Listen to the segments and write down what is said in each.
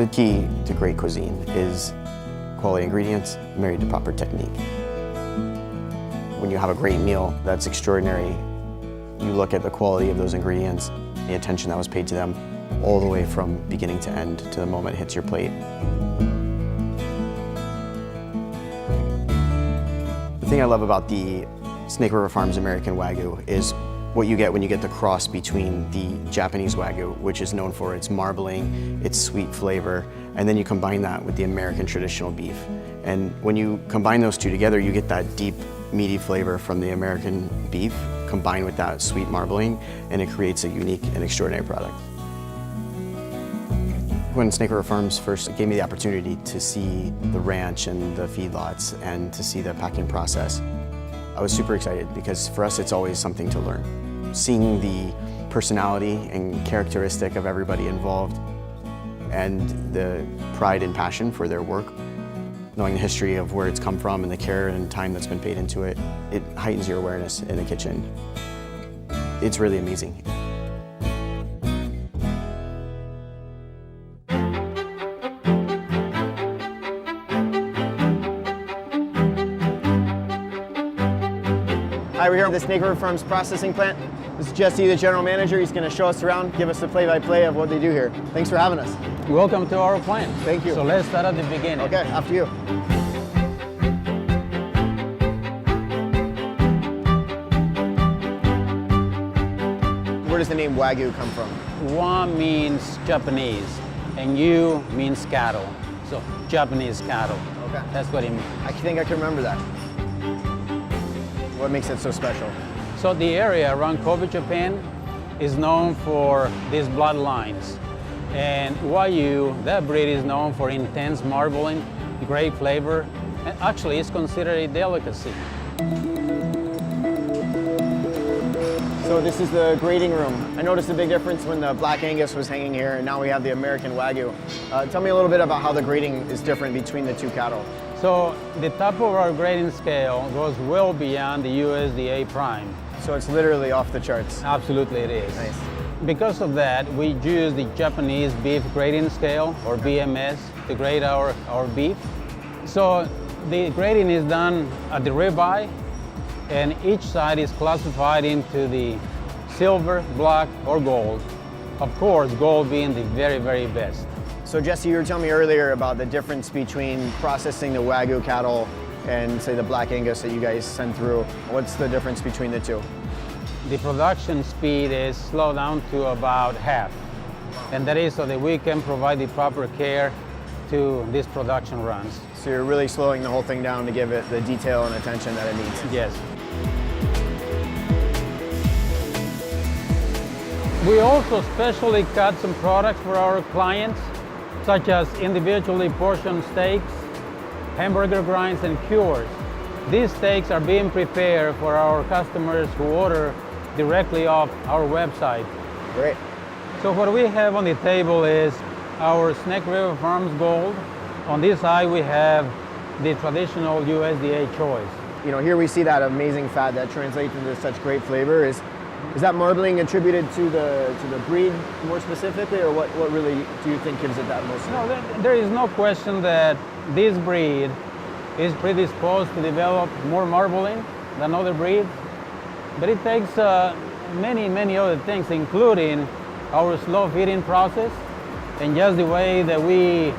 The key to great cuisine is quality ingredients married to proper technique. When you have a great meal that's extraordinary, you look at the quality of those ingredients, the attention that was paid to them, all the way from beginning to end to the moment it hits your plate. The thing I love about the Snake River Farms American Wagyu is what you get when you get the cross between the Japanese Wagyu, which is known for its marbling, its sweet flavor, and then you combine that with the American traditional beef. And when you combine those two together, you get that deep, meaty flavor from the American beef combined with that sweet marbling, and it creates a unique and extraordinary product. When Snake River Farms first gave me the opportunity to see the ranch and the feedlots and to see the packing process, I was super excited because for us it's always something to learn. Seeing the personality and characteristic of everybody involved and the pride and passion for their work, knowing the history of where it's come from and the care and time that's been paid into it, it heightens your awareness in the kitchen. It's really amazing. Hi, we're here at the Snake River Farms processing plant. This is Jesse, the general manager. He's going to show us around, give us the play-by-play of what they do here. Thanks for having us. Welcome to our plant. Thank you. So let's start at the beginning. Okay, after you. Where does the name Wagyu come from? Wa means Japanese, and Yu means cattle. So Japanese cattle. Okay. That's what it means. I think I can remember that. What makes it so special? So the area around Kobe, Japan is known for these bloodlines. And Wagyu, that breed is known for intense marbling, great flavor, and actually it's considered a delicacy. So this is the grading room. I noticed a big difference when the Black Angus was hanging here and now we have the American Wagyu. Tell me a little bit about how the grading is different between the two cattle. So the top of our grading scale goes well beyond the USDA prime. So it's literally off the charts. Absolutely it is. Nice. Because of that, we use the Japanese beef grading scale, or BMS, to grade our beef. So the grading is done at the ribeye, and each side is classified into the silver, black, or gold. Of course, gold being the very, very best. So Jesse, you were telling me earlier about the difference between processing the Wagyu cattle and say the Black Angus that you guys send through. What's the difference between the two? The production speed is slowed down to about half. And that is so that we can provide the proper care to these production runs. So you're really slowing the whole thing down to give it the detail and attention that it needs. Yes. We also specially cut some products for our clients, such as individually portioned steaks, hamburger grinds, and cures. These steaks are being prepared for our customers who order directly off our website. Great. So what we have on the table is our Snake River Farms Gold. On this side we have the traditional USDA choice. You know, here we see that amazing fat that translates into such great flavor. Is that marbling attributed to the breed more specifically, or what really do you think gives it that most? No, there is no question that this breed is predisposed to develop more marbling than other breeds, but it takes many other things, including our slow feeding process and just the way that we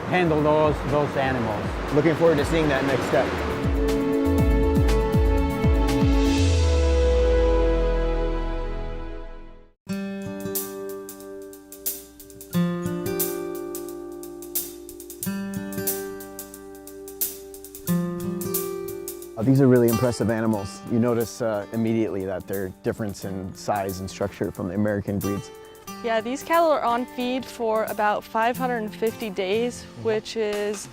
handle those animals. Looking forward to seeing that next step. These are really impressive animals. You notice immediately that they're different in size and structure from the American breeds. Yeah, these cattle are on feed for about 550 days, which is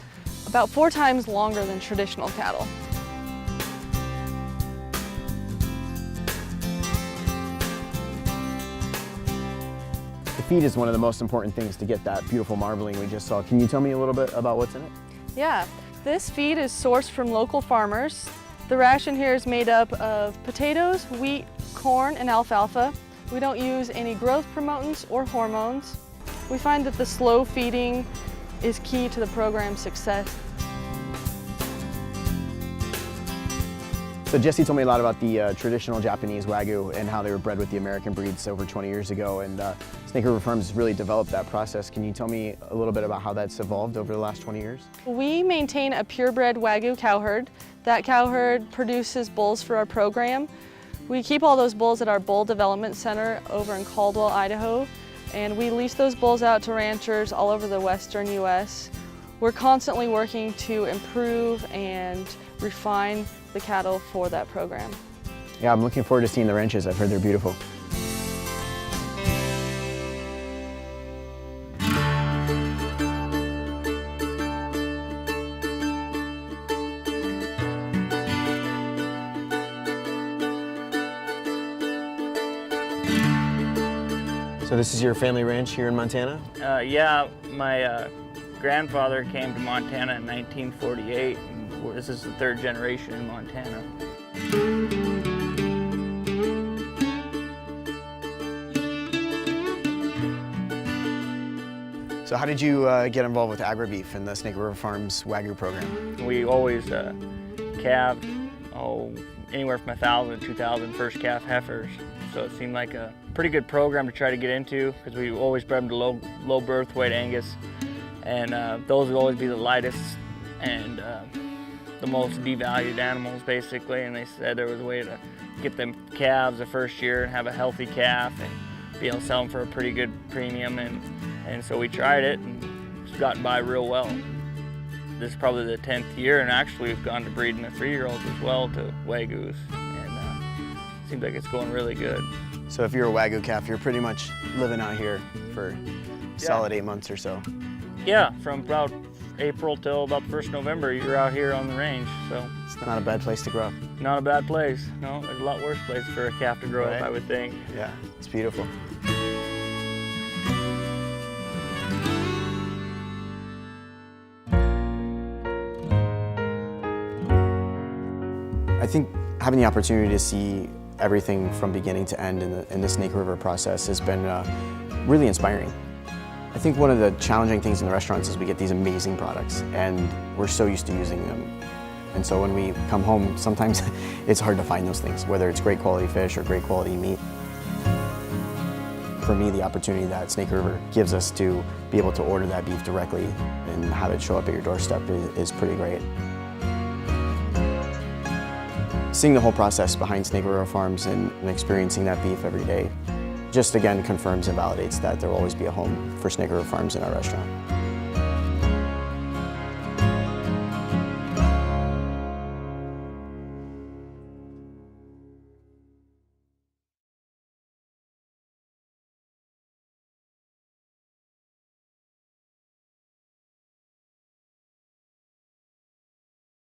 about 4 times longer than traditional cattle. The feed is one of the most important things to get that beautiful marbling we just saw. Can you tell me a little bit about what's in it? Yeah, this feed is sourced from local farmers. The ration here is made up of potatoes, wheat, corn, and alfalfa. We don't use any growth promotants or hormones. We find that the slow feeding is key to the program's success. So Jesse told me a lot about the traditional Japanese Wagyu and how they were bred with the American breeds over 20 years ago, and Snake River Farms really developed that process. Can you tell me a little bit about how that's evolved over the last 20 years? We maintain a purebred Wagyu cow herd. That cow herd produces bulls for our program. We keep all those bulls at our Bull Development Center over in Caldwell, Idaho, and we lease those bulls out to ranchers all over the western U.S. We're constantly working to improve and refine the cattle for that program. Yeah, I'm looking forward to seeing the ranches. I've heard they're beautiful. So this is your family ranch here in Montana? Yeah, my grandfather came to Montana in 1948, and this is the third generation in Montana. So how did you get involved with AgriBeef and the Snake River Farms Wagyu program? We always calved anywhere from 1,000 to 2,000 first calf heifers. So it seemed like a pretty good program to try to get into because we always bred them to low birth weight Angus, and those would always be the lightest and the most devalued animals basically. And they said there was a way to get them calves the first year and have a healthy calf and be able to sell them for a pretty good premium, and so we tried it and it's gotten by real well. This is probably the 10th year, and actually we've gone to breeding the 3-year-olds as well to Wagyus, and seems like it's going really good. So if you're a Wagyu calf, you're pretty much living out here for a solid 8 months or so. Yeah, from about April till about the 1st November, you're out here on the range, so. It's not a bad place to grow up. Not a bad place. No, there's a lot worse place for a calf to grow up, I would think. Yeah, it's beautiful. I think having the opportunity to see everything from beginning to end in the Snake River process has been really inspiring. I think one of the challenging things in the restaurants is we get these amazing products and we're so used to using them. And so when we come home, sometimes it's hard to find those things, whether it's great quality fish or great quality meat. For me, the opportunity that Snake River gives us to be able to order that beef directly and have it show up at your doorstep is pretty great. Seeing the whole process behind Snake River Farms and experiencing that beef every day just again confirms and validates that there will always be a home for Snake River Farms in our restaurant.